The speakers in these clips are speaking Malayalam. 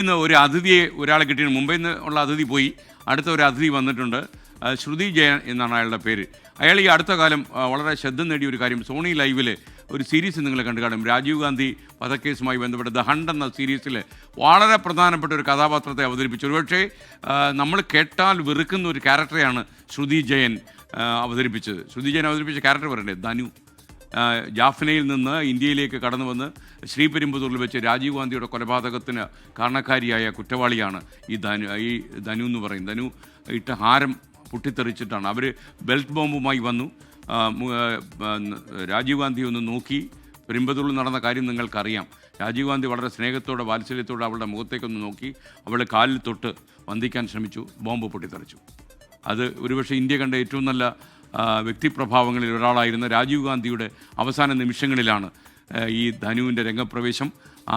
ഇന്ന് ഒരു അതിഥിയെ ഒരാളെ കിട്ടിയ മുംബൈയിൽ നിന്ന് ഉള്ള അതിഥി പോയി, അടുത്ത ഒരു അതിഥി വന്നിട്ടുണ്ട്. ശ്രുതി ജയൻ എന്നാണ് അയാളുടെ പേര്. അയാൾ ഈ അടുത്ത കാലം വളരെ ശ്രദ്ധ നേടിയ ഒരു കാര്യം, സോണി ലൈവിൽ ഒരു സീരീസ് നിങ്ങൾ കണ്ടു കാണും. രാജീവ് ഗാന്ധി വധക്കേസുമായി ബന്ധപ്പെട്ട് ദ ഹണ്ട് എന്ന സീരീസിൽ വളരെ പ്രധാനപ്പെട്ട ഒരു കഥാപാത്രത്തെ അവതരിപ്പിച്ചു. ഒരുപക്ഷെ നമ്മൾ കേട്ടാൽ വെറുക്കുന്ന ഒരു ക്യാരക്ടറെയാണ് ശ്രുതി ജയൻ അവതരിപ്പിച്ചത്. ശ്രുതി ജയൻ അവതരിപ്പിച്ച ക്യാരക്ടർ പറയണ്ടേ, ധനു. ജാഫ്നയിൽ നിന്ന് ഇന്ത്യയിലേക്ക് കടന്നു വന്ന് ശ്രീപെരുമ്പുതൂരിൽ വെച്ച് രാജീവ് ഗാന്ധിയുടെ കൊലപാതകത്തിന് കാരണക്കാരിയായ കുറ്റവാളിയാണ് ഈ ധനു എന്ന് പറയും. ധനു ഇട്ട ഹാരം പൊട്ടിത്തെറിച്ചിട്ടാണ്. അവർ ബെൽറ്റ് ബോംബുമായി വന്നു. രാജീവ് ഗാന്ധി ഒന്ന് നോക്കി. പെരുമ്പതൂരിൽ നടന്ന കാര്യം നിങ്ങൾക്കറിയാം. രാജീവ് ഗാന്ധി വളരെ സ്നേഹത്തോടെ വാത്സല്യത്തോടെ അവളുടെ മുഖത്തേക്കൊന്ന് നോക്കി, അവളുടെ കാലിൽ തൊട്ട് വന്ദിക്കാൻ ശ്രമിച്ചു. ബോംബ് പൊട്ടിത്തെറിച്ചു. അത് ഒരുപക്ഷെ ഇന്ത്യ കണ്ട ഏറ്റവും നല്ല വ്യക്തിപ്രഭാവങ്ങളിൽ ഒരാളായിരുന്ന രാജീവ് ഗാന്ധിയുടെ അവസാന നിമിഷങ്ങളിലാണ് ഈ ധനുവിൻ്റെ രംഗപ്രവേശം. ആ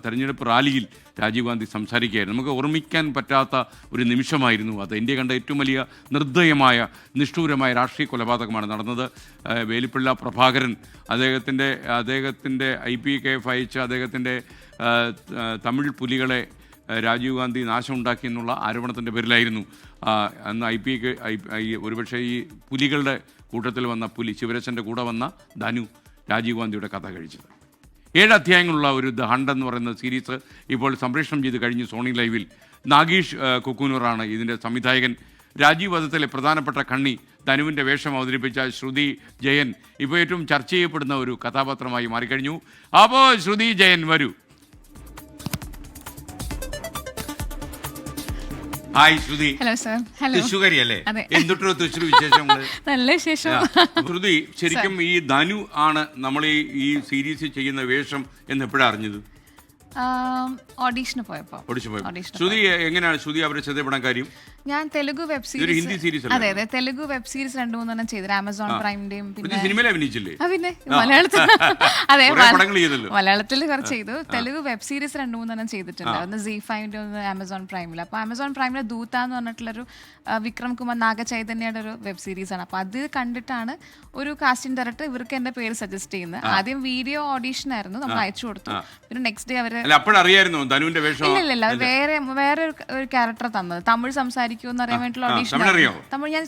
തെരഞ്ഞെടുപ്പ് റാലിയിൽ രാജീവ് ഗാന്ധി സംസാരിക്കുകയായിരുന്നു. നമുക്ക് ഓർമ്മിക്കാൻ പറ്റാത്ത ഒരു നിമിഷമായിരുന്നു അത്. ഇന്ത്യ കണ്ട ഏറ്റവും വലിയ നിർദ്ദയമായ നിഷ്ഠൂരമായ രാഷ്ട്രീയ കൊലപാതകമാണ് നടന്നത്. വേലിപ്പിള്ള പ്രഭാകരൻ അദ്ദേഹത്തിൻ്റെ IPKF അയച്ച അദ്ദേഹത്തിൻ്റെ തമിഴ് പുലികളെ രാജീവ് ഗാന്ധി നാശമുണ്ടാക്കിയെന്നുള്ള ആരോപണത്തിൻ്റെ പേരിലായിരുന്നു അന്ന് ഒരുപക്ഷെ ഈ പുലികളുടെ കൂട്ടത്തിൽ വന്ന ശിവരച്ചൻ്റെ കൂടെ വന്ന ധനു രാജീവ് ഗാന്ധിയുടെ കഥ കഴിച്ചത്. 7 അധ്യായങ്ങളുള്ള ഒരു ദ ഹണ്ട് എന്ന് പറയുന്ന സീരീസ് ഇപ്പോൾ സംപ്രേഷണം ചെയ്ത് കഴിഞ്ഞു സോണി ലൈവിൽ. നാഗേഷ് കുക്കൂനൂറാണ് ഇതിൻ്റെ സംവിധായകൻ. രാജീവ് വധത്തിലെ പ്രധാനപ്പെട്ട കണ്ണി ധനുവിൻ്റെ വേഷം അവതരിപ്പിച്ച ശ്രുതി ജയൻ ഇപ്പോൾ ഏറ്റവും ചർച്ച ചെയ്യപ്പെടുന്ന ഒരു കഥാപാത്രമായി മാറിക്കഴിഞ്ഞു. അപ്പോൾ ശ്രുതി ജയൻ വരൂ. Hi Shruthi. Hello sir. Hello. തൃശ്ശൂർക്കാരി അല്ലേ? എന്തൊട്ടോ തൃശ്ശൂർ വിശേഷങ്ങൾ? നല്ല വിശേഷം. ശ്രുതി, ശരിക്കും ഈ ധനു ആണ് നമ്മൾ ഈ സീരീസ് ചെയ്യുന്ന വേഷം എന്ന് എപ്പോഴാണ് അറിഞ്ഞത്? ഓഡീഷന് പോയപ്പോ. ശ്രുതി എങ്ങനെയാണ് ശ്രുതി അവരെ ശ്രദ്ധപ്പെടാൻ കാര്യം? ഞാൻ തെലുഗു വെബ് സീരീസ്, അതെ തെലുഗു വെബ് സീരീസ് 2-3 ചെയ്തത് ആമസോൺ പ്രൈമിന്റെയും. പിന്നെ സിനിമയിൽ അഭിനയിച്ചില്ലേ? പിന്നെ മലയാളത്തിൽ, അതെ മലയാളത്തിൽ കുറച്ച് ചെയ്തു. തെലുഗു വെബ് സീരീസ് 2-3 ചെയ്തിട്ടുണ്ട്. ഒന്ന് ZEE5 ഒന്ന് ആമസോൺ പ്രൈമിൽ. അപ്പൊ ആമസോൺ പ്രൈമിലെ ദൂത എന്ന് പറഞ്ഞിട്ടുള്ളൊരു വിക്രം കുമാർ നാഗചൈതന്യയുടെ ഒരു വെബ് സീരീസ് ആണ്. അപ്പൊ അത് കണ്ടിട്ടാണ് ഒരു കാസ്റ്റിംഗ് ഡയറക്ടർ ഇവർക്ക് എന്റെ പേര് സജസ്റ്റ് ചെയ്യുന്നത്. ആദ്യം വീഡിയോ ഓഡീഷൻ ആയിരുന്നു, നമ്മൾ അയച്ചു കൊടുത്തു. പിന്നെ നെക്സ്റ്റ് ഡേ അവര് ഇല്ല വേറെ ഒരു ക്യാരക്ടർ തന്നത്. തമിഴ് സംസാരിക്കുമെന്ന് അറിയാൻ വേണ്ടിയുള്ള ഓഡീഷൻ. തമിഴ് ഞാൻ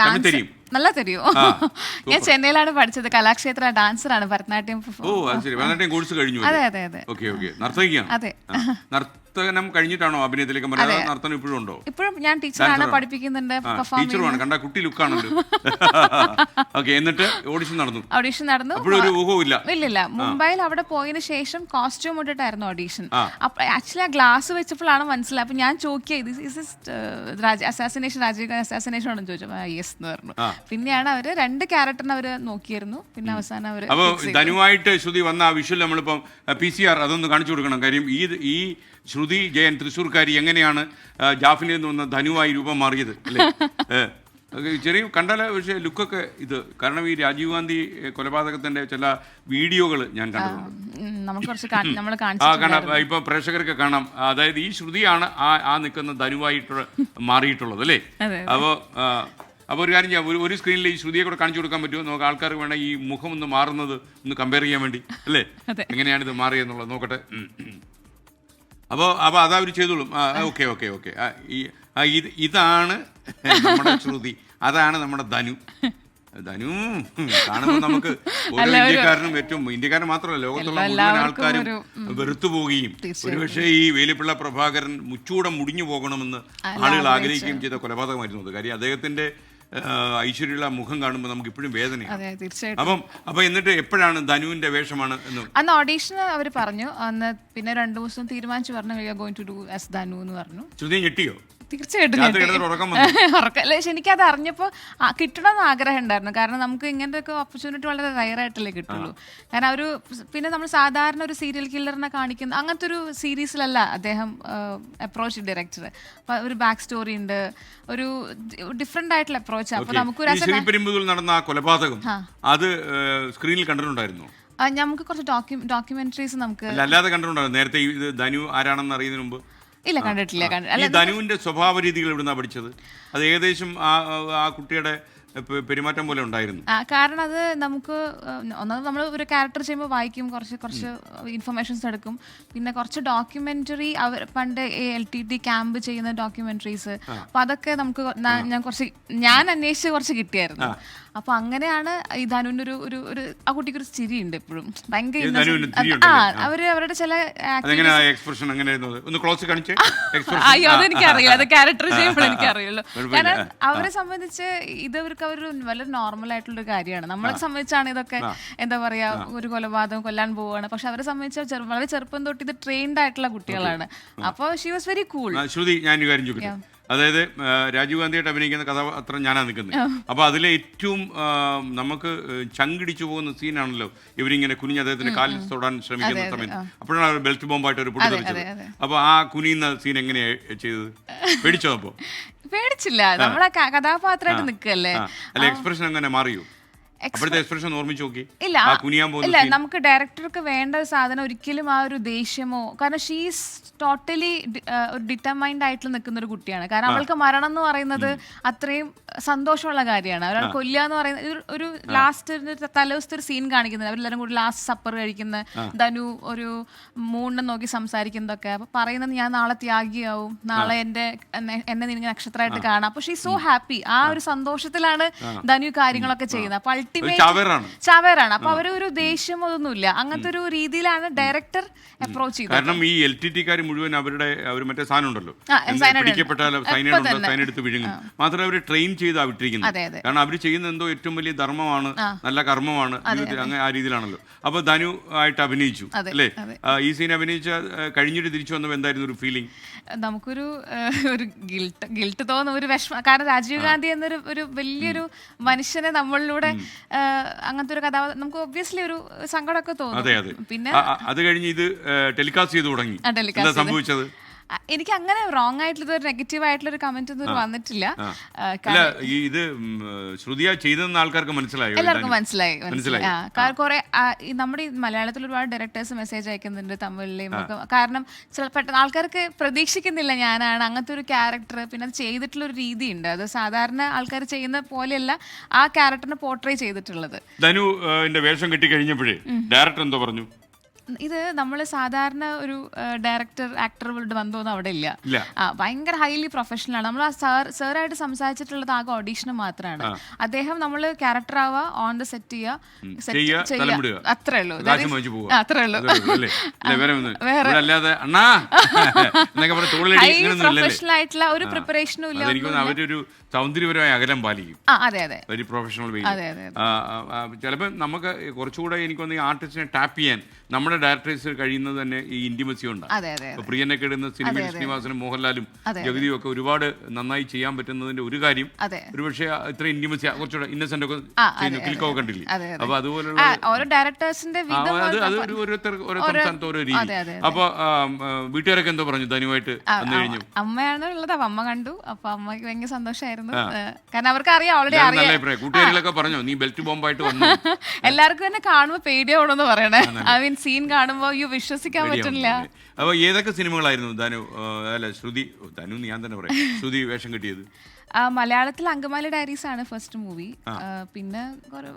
ഡാൻസ് നല്ല തരുമോ? ഞാൻ ചെന്നൈയിലാണ് പഠിച്ചത്. കലാക്ഷേത്ര ഡാൻസറാണ്, ഭരതനാട്യം. അതെ അതെ അതെ അതെ. നർത്തനം കഴിഞ്ഞിട്ടാണോ അഭിനയത്തിലേക്ക്? നർത്തനം ഇപ്പോഴും ഉണ്ടോ? ഇപ്പോഴും ഞാൻ ടീച്ചറാണ്, പഠിപ്പിക്കുന്നുണ്ട്. എന്നിട്ട് ഓഡിഷൻ നടന്നു. ഇല്ലില്ല, മുംബൈയിൽ അവിടെ പോയതിനു ശേഷം കോസ്റ്റ്യൂം ഇട്ടിട്ടായിരുന്നു ഓഡീഷൻ. ആക്ച്വലി ആ ഗ്ലാസ് വെച്ചപ്പോഴാണ് മനസ്സിലായത്. അപ്പൊ ഞാൻ ചോദിക്കുക, രാജീവ് ഗാന്ധി അസാസിനേഷൻ ആണെന്ന് ചോദിച്ചു. യെസ് എന്ന് പറഞ്ഞു. പിന്നെയാണ് അവര് 2 ക്യാരക്ടറിന് അവര് നോക്കിയിരുന്നു. പിന്നെ അവസാനം അവര് ധനുവായിട്ട് ശ്രുതി വന്ന ആ വിഷ്വൽ നമ്മളിപ്പം PCR അതൊന്ന് കാണിച്ചു കൊടുക്കണം. കാര്യം ഈ ശ്രുതി ജയൻ തൃശ്ശൂർക്കാരി എങ്ങനെയാണ് ജാഫ്നയിൽ നിന്ന് വന്ന ധനുവായി രൂപം മാറിയത് അല്ലേ? ചെറിയ കണ്ടാല പക്ഷേ ലുക്കൊക്കെ ഇത്. കാരണം ഈ രാജീവ് ഗാന്ധി കൊലപാതകത്തിന്റെ ചില വീഡിയോകൾ ഞാൻ കണ്ടിട്ടുണ്ട്. ഇപ്പൊ പ്രേക്ഷകർക്ക് കാണാം. അതായത് ഈ ശ്രുതിയാണ് ആ നിൽക്കുന്ന ധനുവായിട്ട് മാറിയിട്ടുള്ളത് അല്ലേ? അപ്പോൾ ഒരു കാര്യം ചെയ്യാം, ഒരു സ്ക്രീനിൽ ഈ ശ്രുതിയെ കൂടെ കാണിച്ചു കൊടുക്കാൻ പറ്റുമോ? നമുക്ക് ആൾക്കാർക്ക് വേണം ഈ മുഖം ഒന്ന് മാറുന്നത് ഒന്ന് കമ്പയർ ചെയ്യാൻ വേണ്ടി അല്ലേ? എങ്ങനെയാണിത് മാറിയെന്നുള്ളത് നോക്കട്ടെ. അപ്പോൾ അതാ അവർ ചെയ്തോളും. ഓക്കെ. ഇതാണ് നമ്മുടെ ശ്രുതി, അതാണ് നമ്മുടെ ധനു. കാണുമ്പോൾ നമുക്ക് ഓരോ ഇന്ത്യക്കാരൻ മാത്രമല്ല, ലോകത്തുള്ള മുഴുവൻ ആൾക്കാരും വെറുത്തു പോവുകയും ഒരുപക്ഷെ ഈ വേലിപ്പിള്ള പ്രഭാകരൻ മുച്ചൂടെ മുടിഞ്ഞു പോകണമെന്ന് ആളുകൾ ആഗ്രഹിക്കുകയും ചെയ്ത കൊലപാതകമായിരുന്നു അത്. കാര്യം അദ്ദേഹത്തിന്റെ ഐശ്വര്യമുള്ള മുഖം കാണുമ്പോൾ നമുക്ക് ഇപ്പോഴും വേദനയാണ്. അപ്പൊ എന്നിട്ട് എപ്പോഴാണ് ധനുവിന്റെ വേഷമാണ് അന്ന് ഓഡീഷൻ അവർ പറഞ്ഞു. അന്ന് പിന്നെ 2 ദിവസം തീരുമാനിച്ചു പറഞ്ഞു എന്ന് പറഞ്ഞു. ശ്രുതി ഞെട്ടിയോ? തീർച്ചയായിട്ടും എനിക്കത് അറിഞ്ഞപ്പോൾ കിട്ടണമെന്ന് ആഗ്രഹം ഉണ്ടായിരുന്നു. കാരണം നമുക്ക് ഇങ്ങനത്തെ ഒക്കെ ഓപ്പർച്യൂണിറ്റി വളരെ റയറായിട്ടല്ലേ കിട്ടുള്ളൂ. കാരണം പിന്നെ നമ്മൾ സാധാരണ ഒരു സീരിയൽ കില്ലറിനെ കാണിക്കുന്ന അങ്ങനത്തെ ഒരു സീരീസിലല്ല അദ്ദേഹം അപ്രോച്ച് ഡയറക്ടർ. അപ്പൊ ഒരു ബാക്ക് സ്റ്റോറി ഉണ്ട്, ഒരു ഡിഫറെന്റ് ആയിട്ടുള്ള അപ്രോച്ച്. അപ്പൊ നമുക്ക് നടന്ന കൊലപാതകം അത് സ്ക്രീനിൽ കണ്ടിട്ടുണ്ടായിരുന്നു. നമുക്ക് കുറച്ച് ഡോക്യുമെന്ററീസ് നമുക്ക് അല്ലാതെ കണ്ടിട്ടുണ്ടായിരുന്നു. നേരത്തെ ധനു ആരാണെന്ന് അറിയുന്നതിന് മുമ്പ് ഇല്ല, കണ്ടിട്ടില്ല. ധനുവിന്റെ സ്വഭാവ രീതികൾ എവിടുന്നാ പഠിച്ചത്? അത് ഏകദേശം ആ കുട്ടിയുടെ പെരുമാറ്റം പോലെ ഉണ്ടായിരുന്നു. കാരണം അത് നമുക്ക് ഒന്നാമത് നമ്മൾ ഒരു ക്യാരക്ടർ ചെയ്യുമ്പോൾ വായിക്കും, കുറച്ച് ഇൻഫർമേഷൻസ് എടുക്കും, പിന്നെ കുറച്ച് ഡോക്യുമെന്ററി അവർ പണ്ട് LTT ക്യാമ്പ് ചെയ്യുന്ന ഡോക്യുമെന്ററീസ്, അപ്പൊ അതൊക്കെ നമുക്ക് ഞാൻ അന്വേഷിച്ച് കുറച്ച് കിട്ടിയായിരുന്നു. അപ്പൊ അങ്ങനെയാണ് ഈ ധനുവിന്റെ ഒരു ആ കുട്ടിക്ക് ഒരു ചിരി ഉണ്ട് എപ്പോഴും, ഭയങ്കര അവരുടെ ചില അയ്യോ അതെനിക്കറിയില്ല, അത് ക്യാരക്ടർ ചെയ്യുമ്പോൾ എനിക്കറിയുള്ളൂ. കാരണം അവരെ സംബന്ധിച്ച് ഇതവർക്ക് ഒരു വളരെ നോർമൽ ആയിട്ടുള്ള ഒരു കാര്യമാണ്. നമ്മളെ സംബന്ധിച്ചാണ് ഇതൊക്കെ എന്താ പറയാ, ഒരു കൊലപാതകം കൊല്ലാൻ പോവാണ്. പക്ഷെ അവരെ സംബന്ധിച്ച് വളരെ ചെറുപ്പം തൊട്ട് ഇത് ട്രെയിൻഡ് ആയിട്ടുള്ള കുട്ടികളാണ്. അപ്പോൾ ഷീ വാസ് വെരി കൂൾ. ശ്രുതി, ഞാനൊരു കാര്യം ചോദിക്കാം. അതായത് രാജീവ് ഗാന്ധിയായിട്ട് അഭിനയിക്കുന്ന കഥാപാത്രം ഞാനാണ് നിൽക്കുന്നത്. അപ്പോൾ അതിലെ ഏറ്റവും നമുക്ക് ചങ്കിടിച്ചു പോകുന്ന സീനാണല്ലോ ഇവരിങ്ങനെ കുനിഞ്ഞ് അദ്ദേഹത്തിന്റെ കാലിൽ തൊടാൻ ശ്രമിക്കുന്ന സമയത്ത്. അപ്പോഴാണ് അവർ ബെൽറ്റ് ബോംബായിട്ട് ഒരു പൊട്ടിത്തെറിച്ചത്. അപ്പോൾ ആ കുനിയുന്ന സീൻ എങ്ങനെയാണ് ചെയ്തത്? പേടിച്ചോ? അപ്പോൾ പേടിച്ചില്ല, നമ്മളെ കഥാപാത്രമായിട്ട് നിൽക്കല്ലേ. അല്ല, എക്സ്പ്രഷൻ അങ്ങനെ മാറിയോ? അപ്പോഴത്തെ എക്സ്പ്രഷൻ ഓർമ്മിച്ച് നോക്കി. ഇല്ല, നമുക്ക് ഡയറക്ടർക്ക് വേണ്ട ഒരു സാധനം ഒരിക്കലും ആ ഒരു ദേഷ്യമോ, കാരണം ഷീസ് ടോട്ടലി ഒരു ഡിറ്റർമൈൻഡ് ആയിട്ട് നിൽക്കുന്ന ഒരു കുട്ടിയാണ്. കാരണം അവൾക്ക് മരണം എന്ന് പറയുന്നത് അത്രയും സന്തോഷമുള്ള കാര്യമാണ്. ഒരാൾ കൊല്ലുക എന്ന് പറയുന്നത് ഒരു ലാസ്റ്റ് തലേദിവസത്തെ ഒരു സീൻ കാണിക്കുന്നത്, അവരെല്ലാവരും കൂടി ലാസ്റ്റ് സപ്പർ കഴിക്കുന്ന, ധനു ഒരു മൂണിനെ നോക്കി സംസാരിക്കുന്നതൊക്കെ. അപ്പൊ പറയുന്നത് ഞാൻ നാളെ ത്യാഗിയാവും, നാളെ എന്നെ നിനക്ക് നക്ഷത്രമായിട്ട് കാണാം. അപ്പൊ ഷീ സോ ഹാപ്പി. ആ ഒരു സന്തോഷത്തിലാണ് ധനു കാര്യങ്ങളൊക്കെ ചെയ്യുന്നത്. അപ്പൊ ചാവേറാണ്. അപ്പൊ അവര് ഒരു ദേഷ്യം അതൊന്നുമില്ല, അങ്ങനത്തെ ഒരു രീതിയിലാണ് ഡയറക്ടർ അപ്രോച്ച് ചെയ്തത്. കാരണം ഈ LTT മുഴുവൻ അവർ മറ്റേ സാധനം ഉണ്ടല്ലോ, പിടിക്കപ്പെട്ടാൽ സൈൻ എടുത്ത് വിഴുങ്ങും. മാത്രമല്ല അവർ ട്രെയിൻ ചെയ്ത് വിട്ടിരിക്കുന്നത്. കാരണം അവർ ചെയ്യുന്ന എന്തോ ഏറ്റവും വലിയ ധർമ്മമാണ്, നല്ല കർമ്മമാണ് ജീവിതത്തിൽ, അങ്ങനെ ആ രീതിയിലാണല്ലോ. അപ്പൊ ധനു ആയിട്ട് അഭിനയിച്ചു അല്ലേ? ഈ സീൻ അഭിനയിച്ച കഴിഞ്ഞിട്ട് തിരിച്ചു വന്നപ്പോൾ എന്തായിരുന്നു ഒരു ഫീലിംഗ്? നമുക്കൊരു ഗിൽട്ട് തോന്നുന്ന ഒരു വിഷമം. കാരണം രാജീവ് ഗാന്ധി എന്നൊരു ഒരു വലിയൊരു മനുഷ്യനെ നമ്മളിലൂടെ അങ്ങനത്തെ ഒരു കഥാപാത്രം നമുക്ക് ഒബ്വിയസ്ലി ഒരു സങ്കടമൊക്കെ തോന്നും. പിന്നെ അത് കഴിഞ്ഞ് ഇത് ടെലികാസ്റ്റ് ചെയ്ത് തുടങ്ങി. എന്താ സംഭവിച്ചത്? എനിക്ക് അങ്ങനെ റോങ് ആയിട്ടുള്ള ഒരു നെഗറ്റീവ് ആയിട്ടുള്ള ഒരു കമന്റ് ഒന്നും വന്നിട്ടില്ല. ഇത് ശ്രുതിയ ചെയ്തെന്ന് ആൾക്കാർക്ക് മനസ്സിലായി, എല്ലാവർക്കും മനസ്സിലായി. കുറെ നമ്മുടെ മലയാളത്തിൽ ഒരുപാട് ഡയറക്ടേഴ്സ് മെസ്സേജ് അയക്കുന്നുണ്ട്, തമിഴിലെയും ഒക്കെ. കാരണം പെട്ടെന്ന് ആൾക്കാർക്ക് പ്രതീക്ഷിക്കുന്നില്ല ഞാനാണ് അങ്ങനത്തെ ഒരു ക്യാരക്ടർ. പിന്നെ അത് ചെയ്തിട്ടുള്ള ഒരു രീതിയുണ്ട്, അത് സാധാരണ ആൾക്കാർ ചെയ്യുന്ന പോലെയല്ല ആ ക്യാരക്ടറിനെ പോർട്രേ ചെയ്തിട്ടുള്ളത്. ധനു വേഷം കിട്ടി കഴിഞ്ഞപ്പോഴേ ഡയറക്ടർ എന്തോ പറഞ്ഞു? ഇത് നമ്മൾ സാധാരണ ഒരു ഡയറക്ടർ ആക്ടറുകളുടെ ബന്ധമൊന്നും അവിടെ ഇല്ല. ഭയങ്കര ഹൈലി പ്രൊഫഷണൽ ആണ്. നമ്മൾ ആ സാറായിട്ട് സംസാരിച്ചിട്ടുള്ളത് ആകെ ഓഡീഷന് മാത്രമാണ്. അദ്ദേഹം നമ്മൾ ക്യാരക്ടർ ആവുക, ഓൺ ദ സെറ്റ് ചെയ്യുക, അത്രേ ഉള്ളൂ. പ്രൊഫഷണൽ ആയിട്ടുള്ള ഒരു പ്രിപ്പറേഷനും ഇല്ല. അവരൊരു സൗന്ദര്യപരമായ അകലം പാലിക്കും. അതെ അതെ, വെരി പ്രൊഫഷണൽ വേ. ചിലപ്പോൾ നമുക്ക് കുറച്ചുകൂടെ എനിക്ക് തോന്നുന്നു ഈ ആർട്ടിസ്റ്റിനെ ടാപ്പ് ചെയ്യാൻ നമ്മുടെ ഡയറക്ടേഴ്സ് കഴിയുന്നത് തന്നെ ഈ ഇന്റിമസി കൊണ്ടാണ്. പ്രിയനെ കിടുന്ന സിനിമയിൽ ശ്രീനിവാസനും മോഹൻലാലും ജഗതിയും ഒക്കെ ഒരുപാട് നന്നായി ചെയ്യാൻ പറ്റുന്നതിന്റെ ഒരു കാര്യം ഒരുപക്ഷെ ഇത്ര ഇന്റിമസി, കുറച്ചുകൂടെ ഇന്നസെന്റ് ഒക്കെ ക്ലിക്കോ കണ്ടില്ലേ? അപ്പൊ അതുപോലുള്ള ഓരോ സംസ്ഥാനത്ത് ഓരോ രീതി. അപ്പൊ വീട്ടുകാരൊക്കെ എന്തോ പറഞ്ഞു ധനുവായിട്ട് വന്നു കഴിഞ്ഞു? അമ്മയാണ് ഉള്ളത്. അപ്പൊ അമ്മ കണ്ടു, അപ്പൊ അമ്മക്ക് ഭയങ്കര സന്തോഷമായിരുന്നു. കാരണം അവർക്ക് അറിയാം, ഓൾറെഡി അറിയാം. കൂട്ടുകാരികളൊക്കെ പറഞ്ഞു നീ ബെൽറ്റ് ബോംബായിട്ട് വന്നു. എല്ലാവർക്കും തന്നെ കാണുമ്പോ പേടിയാവണമെന്ന് പറയണേ. ഐ മീൻ സീൻ കാണുമ്പോ വിശ്വസിക്കാൻ പറ്റില്ല. അപ്പൊ ഏതൊക്കെ സിനിമകളായിരുന്നു ധനു ധനു ഞാൻ തന്നെ പറയാം ശ്രുതി വേഷം കിട്ടിയത്? മലയാളത്തിൽ അങ്കമാലി ഡയറീസ് ആണ് ഫസ്റ്റ് മൂവി. പിന്നെ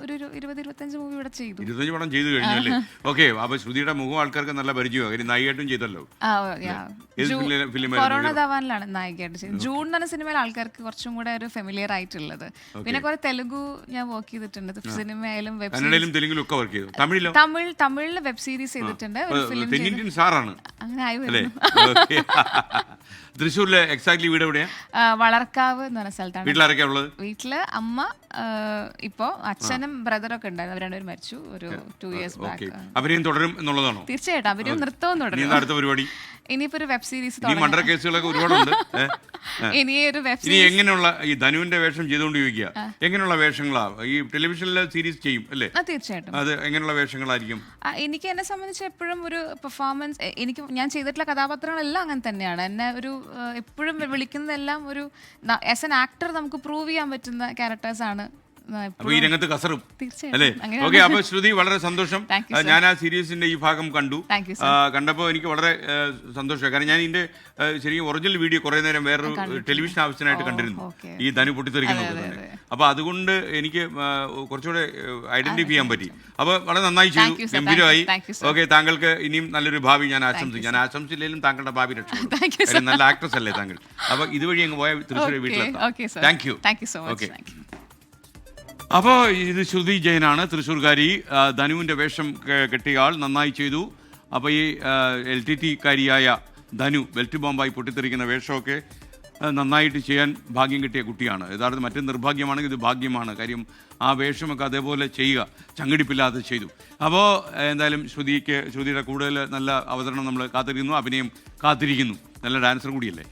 ഒരു 20-25 മൂവി ഇവിടെ ചെയ്തു. 25 പടം ചെയ്തു കഴിഞ്ഞല്ലേ? ഓക്കെ. അപ്പൊ ശ്രുതിയുടെ മുഖം ആൾക്കാർക്ക് നല്ല പരിചയമാണ്, നായികയായിട്ടും ചെയ്തല്ലോ. കൊറോണ ധവാനിലാണ് നായികയായിട്ട് ചെയ്തത്. ജൂൺ എന്ന സിനിമയിൽ ആൾക്കാർക്ക് കുറച്ചും കൂടെ ഒരു ഫെമിലിയർ ആയിട്ടുള്ളത്. പിന്നെ കുറെ തെലുഗു ഞാൻ വർക്ക് ചെയ്തിട്ടുണ്ട്, സിനിമയിലും വെബ് സീരീസ്. തമിഴില് വെബ് സീരീസ് ചെയ്തിട്ടുണ്ട്. അങ്ങനെ ആയി വരുന്നു. തൃശ്ശൂരിലെ എക്സാക്ട്ലി വീട് എവിടെയാ? വളർക്കാവ് എന്ന് പറഞ്ഞ സ്ഥലത്താണ്. വീട്ടിലാരൊക്കെ ഉള്ളത്? വീട്ടില് അമ്മ, ഇപ്പോ അച്ഛനും ബ്രദറൊക്കെ ഉണ്ടായിരുന്നു. അവർ രണ്ടുപേരും മരിച്ചു ഒരു 2 years ബാക്ക്. അഭിനയം തുടരും എന്നുള്ളതാണോ? തീർച്ചയായിട്ടും അഭിനയം നൃത്തവും തുടരും. അടുത്ത പരിപാടി ഇനിയിപ്പോ ഒരു വെബ് സീരീസ് മർഡർ കേസുകളൊക്കെ ഒരുപാടുണ്ട്. ഇനി ഒരു വെബ് ഇനി എങ്ങനെയുള്ള ഈ ധനുവിന്റെ വേഷം ചെയ്തുകൊണ്ട് ചോദിക്കുക, എങ്ങനെയുള്ള വേഷങ്ങളാ ഈ ടെലിവിഷനിലെ സീരീസ് ചെയ്യും അല്ലേ? തീർച്ചയായിട്ടും. അത് എങ്ങനെയുള്ള വേഷങ്ങളായിരിക്കും? എനിക്ക് എന്നെ സംബന്ധിച്ച് എപ്പോഴും ഒരു പെർഫോമൻസ്, ഞാൻ ചെയ്തിട്ടുള്ള കഥാപാത്രങ്ങളെല്ലാം അങ്ങനെ തന്നെയാണ്. എന്നെ ഒരു എപ്പോഴും വിളിക്കുന്നതെല്ലാം ഒരു ആസ് എൻ ആക്ടർ നമുക്ക് പ്രൂവ് ചെയ്യാൻ പറ്റുന്ന ക്യാരക്ടേഴ്സാണ് അപ്പൊ ഈ രംഗത്ത് കസറും തീർച്ചയായും അല്ലേ? ഓക്കെ, അപ്പൊ ശ്രുതി വളരെ സന്തോഷം. Thank you, sir. ഞാൻ ആ സീരീസിന്റെ ഈ ഭാഗം കണ്ടു. Thank you, കണ്ടപ്പോൾ എനിക്ക് വളരെ സന്തോഷമായി. കാരണം ഞാൻ ഇതിന്റെ ശരിക്കും ഒറിജിനൽ വീഡിയോ കുറെ നേരം വേറൊരു ടെലിവിഷൻ ആവശ്യത്തിനായിട്ട് കണ്ടിരുന്നു, okay. ഈ ധനു പൊട്ടിത്തെറിക്കുന്നത് തന്നെ. അപ്പൊ അതുകൊണ്ട് എനിക്ക് കുറച്ചുകൂടെ ഐഡന്റിഫൈ ചെയ്യാൻ പറ്റി. അപ്പൊ വളരെ നന്നായി ചെയ്തു, Thank you, sir. ഗംഭീരമായി. Thank you, sir. ഓക്കെ, താങ്കൾക്ക് ഇനിയും നല്ലൊരു ഭാവി ഞാൻ ആശംസിക്കും. ഞാൻ ആശംസിച്ചില്ലെങ്കിലും താങ്കളുടെ ഭാവി രക്ഷപ്പെടും. നല്ല ആക്ട്രസ് അല്ലേ താങ്കൾ? അപ്പൊ ഇതുവഴി അങ്ങ് പോയ തൃശ്ശൂർ വീട്ടിലെത്താം. Thank you. ഓക്കെ. അപ്പോൾ ഇത് ശ്രുതി ജയനാണ്, തൃശ്ശൂർക്കാരി. ധനുവിൻ്റെ വേഷം കെട്ടിയ ആൾ നന്നായി ചെയ്തു. അപ്പോൾ ഈ LTT കാരിയായ ധനു ബെൽറ്റ് ബോംബായി പൊട്ടിത്തെറിക്കുന്ന വേഷമൊക്കെ നന്നായിട്ട് ചെയ്യാൻ ഭാഗ്യം കിട്ടിയ കുട്ടിയാണ്. യഥാർത്ഥം മറ്റു നിർഭാഗ്യമാണെങ്കിൽ ഇത് ഭാഗ്യമാണ്. കാര്യം ആ വേഷമൊക്കെ അതേപോലെ ചെയ്യുക, ചങ്കിടിപ്പില്ലാതെ ചെയ്തു. അപ്പോൾ എന്തായാലും ശ്രുതിയുടെ കൂടുതൽ നല്ല അവതരണം നമ്മൾ കാത്തിരിക്കുന്നു, അഭിനയം കാത്തിരിക്കുന്നു. നല്ല ഡാൻസർ കൂടിയല്ലേ.